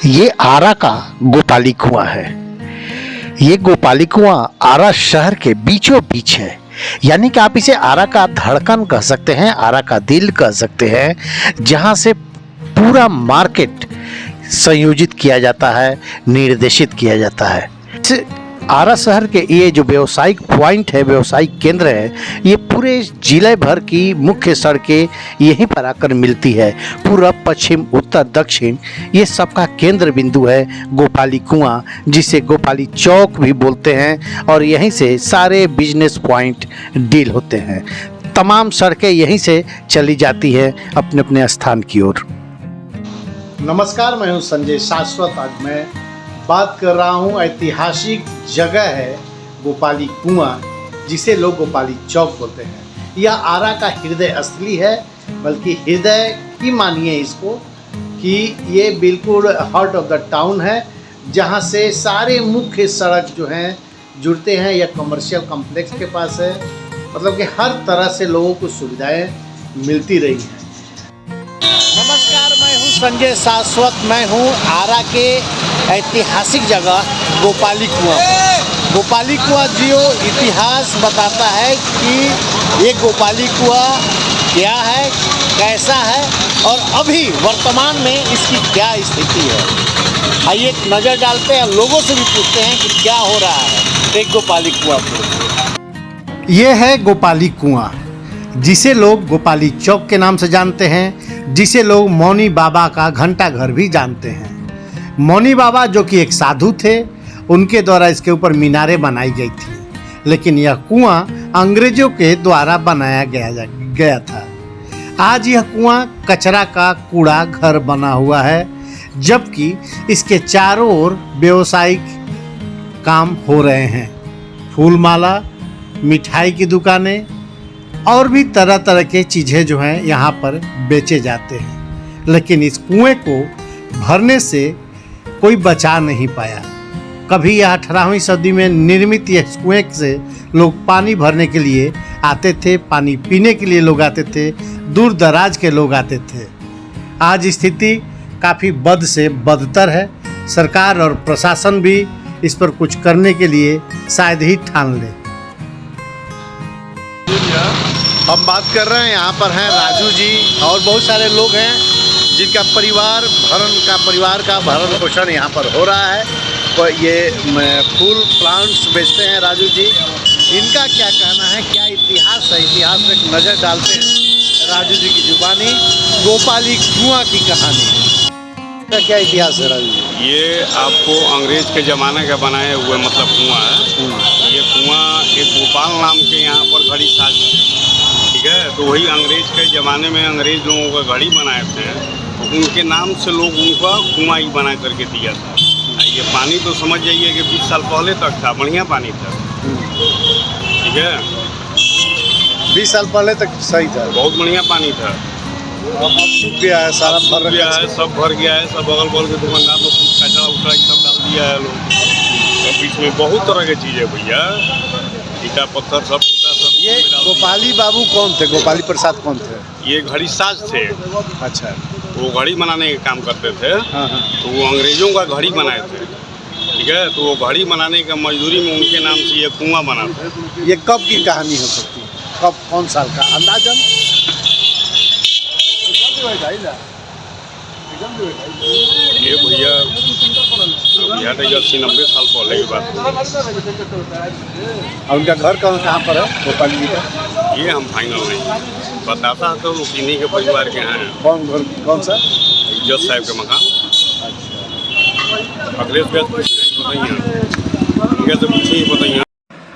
ये आरा का गोपाली कुआं है। ये गोपाली कुआं आरा शहर के बीचों बीच है। यानी कि आप इसे आरा का धड़कन कह सकते हैं, आरा का दिल कह सकते हैं, जहां से पूरा मार्केट संयोजित किया जाता है, निर्देशित किया जाता है। आरा शहर के ये जो व्यवसायिक पॉइंट है, व्यवसायिक केंद्र है, ये पूरे जिले भर की मुख्य सड़कें यहीं पर आकर मिलती है। पूरब, पश्चिम, उत्तर, दक्षिण, ये सबका केंद्र बिंदु है गोपाली कुआं, जिसे गोपाली चौक भी बोलते हैं। और यहीं से सारे बिजनेस पॉइंट डील होते हैं। तमाम सड़कें यहीं से चली जाती हैं अपने अपने स्थान की ओर। नमस्कार, मैं हूं संजय शाश्वत। आज मैं बात कर रहा हूं, ऐतिहासिक जगह है गोपाली कुआं, जिसे लोग गोपाली चौक बोलते हैं। यह आरा का हृदय असली है, बल्कि हृदय ही मानिए इसको, कि ये बिल्कुल हार्ट ऑफ द टाउन है, जहां से सारे मुख्य सड़क जो हैं जुड़ते हैं। यह कमर्शियल कॉम्प्लेक्स के पास है, मतलब कि हर तरह से लोगों को सुविधाएं मिलती रही हैं। नमस्कार, मैं हूं संजय शाश्वत। मैं हूं आरा के ऐतिहासिक जगह गोपाली कुआं पर। गोपाली कुआं जो इतिहास बताता है कि ये गोपाली कुआं क्या है, कैसा है और अभी वर्तमान में इसकी क्या स्थिति है। आइए एक नज़र डालते हैं, लोगों से भी पूछते हैं कि क्या हो रहा है एक गोपाली कुआं पर। ये है गोपाली कुआं, जिसे लोग गोपाली चौक के नाम से जानते हैं, जिसे लोग मौनी बाबा का घंटा घर भी जानते हैं। मौनी बाबा जो कि एक साधु थे, उनके द्वारा इसके ऊपर मीनारें बनाई गई थी। लेकिन यह कुआं अंग्रेजों के द्वारा बनाया गया था। आज यह कुआं कचरा का कूड़ा घर बना हुआ है, जबकि इसके चारों ओर व्यावसायिक काम हो रहे हैं। फूलमाला, मिठाई की दुकानें और भी तरह तरह के चीज़ें जो हैं यहाँ पर बेचे जाते हैं। लेकिन इस कुएं को भरने से कोई बचा नहीं पाया। कभी यह 18वीं सदी में निर्मित इस कुएं से लोग पानी भरने के लिए आते थे, पानी पीने के लिए लोग आते थे, दूर दराज के लोग आते थे। आज स्थिति काफ़ी बद से बदतर है। सरकार और प्रशासन भी इस पर कुछ करने के लिए शायद ही ठान ले। हम बात कर रहे हैं, यहाँ पर हैं राजू जी और बहुत सारे लोग हैं जिनका परिवार का भरण पोषण यहाँ पर हो रहा है। तो ये फूल प्लांट्स बेचते हैं राजू जी। इनका क्या कहना है, क्या इतिहास है, इतिहास में एक नज़र डालते हैं राजू जी की जुबानी। गोपाली कुआं की कहानी का क्या इतिहास है राजू जी? ये आपको अंग्रेज के ज़माने का बनाए हुए मतलब कुआं है। ये कुआं एक गोपाल नाम के यहाँ पर घड़ी साज, ठीक है। तो वही अंग्रेज के ज़माने में अंग्रेज लोगों का घड़ी बनाए थे, तो उनके नाम से लोग उनका कुआं ही बना करके दिया था। ये पानी तो समझ जाइए कि 20 साल पहले तक था, बढ़िया पानी था, ठीक है। 20 साल पहले तक सही था, बहुत बढ़िया पानी था। अब सूख गया है, सारा भर गया है, सब भर गया है। सब अगल बगल के दुकानदार लोग कचरा उचरा सब डाल दिया है लोग। तो बीच में बहुत तरह की चीज़ें भैया, ईटा पत्थर सब टूटा सब। ये गोपाली बाबू कौन थे? गोपाली प्रसाद कौन थे? ये घड़ी साज थे। अच्छा, वो घड़ी बनाने का काम करते थे। हाँ। तो वो अंग्रेजों का घड़ी बनाए थे, ठीक है। तो वो घड़ी बनाने का मजदूरी में उनके नाम से ये कुआं बना था। ये कब की कहानी हो सकती है? कब, कौन साल का अंदाजन? ये भैया 80-90 साल पहले की बात है। और उनका घर कहाँ पर है गोपाली जी का? ये हम फाइनल नहीं बताता है, तो इन्हीं के परिवार के हैं। कौन घर, कौन सा? जज साहब के मकान। अखिलेश बताइए।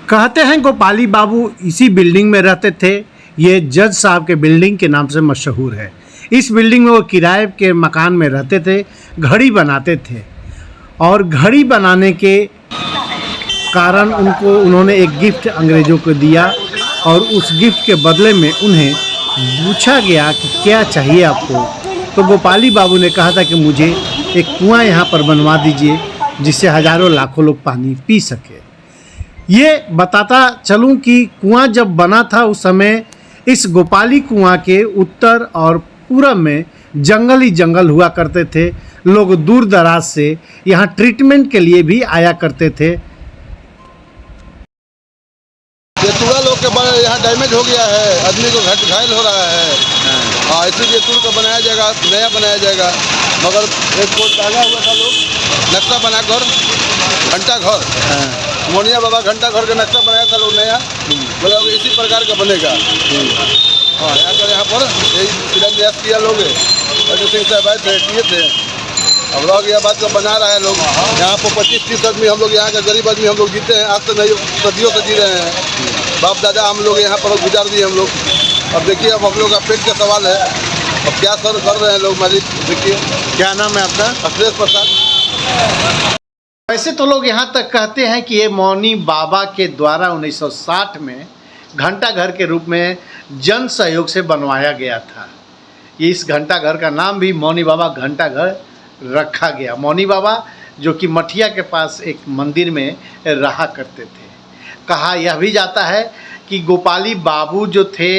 कहते हैं गोपाली बाबू इसी बिल्डिंग में रहते थे। ये जज साहब के बिल्डिंग के नाम से मशहूर है। इस बिल्डिंग में वो किराए के मकान में रहते थे, घड़ी बनाते थे। और घड़ी बनाने के कारण उन्होंने एक गिफ्ट अंग्रेज़ों को दिया, और उस गिफ्ट के बदले में उन्हें पूछा गया कि क्या चाहिए आपको। तो गोपाली बाबू ने कहा था कि मुझे एक कुआं यहाँ पर बनवा दीजिए, जिससे हज़ारों लाखों लोग पानी पी सके। ये बताता चलूँ कि कुआं जब बना था उस समय इस गोपाली कुआं के उत्तर और पूरब में जंगल ही जंगल हुआ करते थे। लोग दूर दराज से यहाँ ट्रीटमेंट के लिए भी आया करते थे। चूड़ा लोग के यहाँ डैमेज हो गया है, आदमी को घायल हो रहा है। हाँ, इसीलिए टूर को बनाया जाएगा, नया बनाया जाएगा। मगर एक कोट टांगा हुआ था, लोग नक्शा बनाकर घंटा घर, मोनिया बाबा घंटा घर का नक्शा बनाया था लोग नया, मतलब इसी प्रकार का बनेगा। हाँ, यहाँ पर यही शिलान्यास किया लोग, अजय सिंह साहब आए थे, किए थे। अब रह गया बात को बना रहा है लोग। यहाँ पर 25-30 आदमी हम लोग यहाँ का गरीब आदमी हम लोग जीते हैं, आज तो नहीं सदियों से जी रहे हैं। बाप दादा हम लोग यहाँ पर गुजार दिए हम लोग। अब देखिए, अब हम लोग का पेट का सवाल है, अब क्या सर कर रहे हैं लोग मालिक। देखिए, क्या नाम है आपका? अखिलेश प्रसाद। वैसे तो लोग यहाँ तक कहते हैं कि ये मौनी बाबा के द्वारा 1960 में घंटा घर के रूप में जन सहयोग से बनवाया गया था। ये इस घंटा घर का नाम भी मौनी बाबा घंटा घर रखा गया। मौनी बाबा जो कि मठिया के पास एक मंदिर में रहा करते थे। कहा यह भी जाता है कि गोपाली बाबू जो थे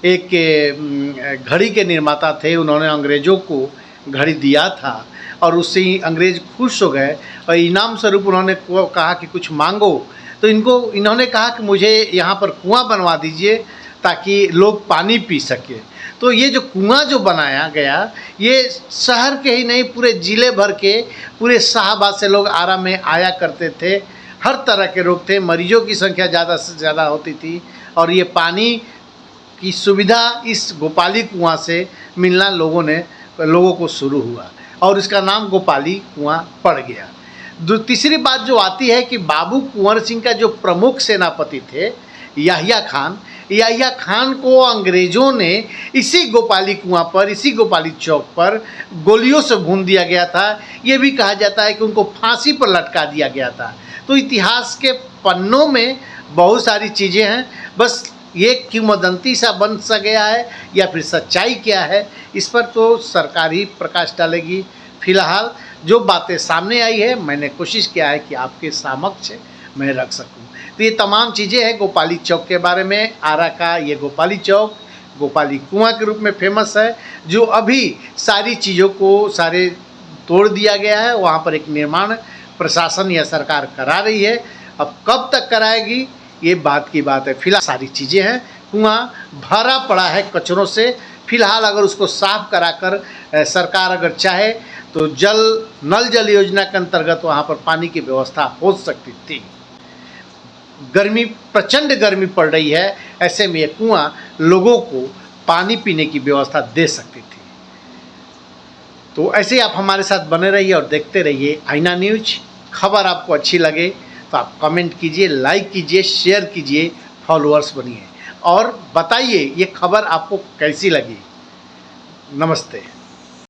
एक घड़ी के निर्माता थे। उन्होंने अंग्रेज़ों को घड़ी दिया था और उससे ही अंग्रेज़ खुश हो गए और इनाम स्वरूप उन्होंने कहा कि कुछ मांगो। तो इन्होंने कहा कि मुझे यहाँ पर कुआं बनवा दीजिए ताकि लोग पानी पी सके। तो ये जो कुआं जो बनाया गया, ये शहर के ही नहीं पूरे ज़िले भर के, पूरे शाहबाद से लोग आरा में आया करते थे। हर तरह के रोग थे, मरीजों की संख्या ज़्यादा से ज़्यादा होती थी और ये पानी की सुविधा इस गोपाली कुआं से मिलना लोगों को शुरू हुआ और इसका नाम गोपाली कुआं पड़ गया। तीसरी बात जो आती है कि बाबू कुंवर सिंह का जो प्रमुख सेनापति थे याहिया खान को अंग्रेज़ों ने इसी गोपाली कुआं पर, इसी गोपाली चौक पर गोलियों से भून दिया गया था। ये भी कहा जाता है कि उनको फांसी पर लटका दिया गया था। तो इतिहास के पन्नों में बहुत सारी चीज़ें हैं, बस ये किंवदंती सा बन सा गया है या फिर सच्चाई क्या है, इस पर तो सरकार ही प्रकाश डालेगी। फिलहाल जो बातें सामने आई है, मैंने कोशिश किया है कि आपके समक्ष मैं रख सकूं। तो ये तमाम चीज़ें हैं गोपाली चौक के बारे में। आरा का ये गोपाली चौक गोपाली कुआं के रूप में फेमस है, जो अभी सारी चीज़ों को सारे तोड़ दिया गया है। वहाँ पर एक निर्माण प्रशासन या सरकार करा रही है, अब कब तक कराएगी ये बात की बात है। फिलहाल सारी चीज़ें हैं, कुआं भरा पड़ा है कचरों से। फिलहाल अगर उसको साफ कराकर सरकार अगर चाहे तो नल जल योजना के अंतर्गत वहाँ पर पानी की व्यवस्था हो सकती थी। गर्मी, प्रचंड गर्मी पड़ रही है, ऐसे में ये कुआं लोगों को पानी पीने की व्यवस्था दे सकती थी। तो ऐसे ही आप हमारे साथ बने रहिए और देखते रहिए आईना न्यूज। खबर आपको अच्छी लगे तो आप कमेंट कीजिए, लाइक कीजिए, शेयर कीजिए, फॉलोअर्स बनिए और बताइए ये खबर आपको कैसी लगी। नमस्ते।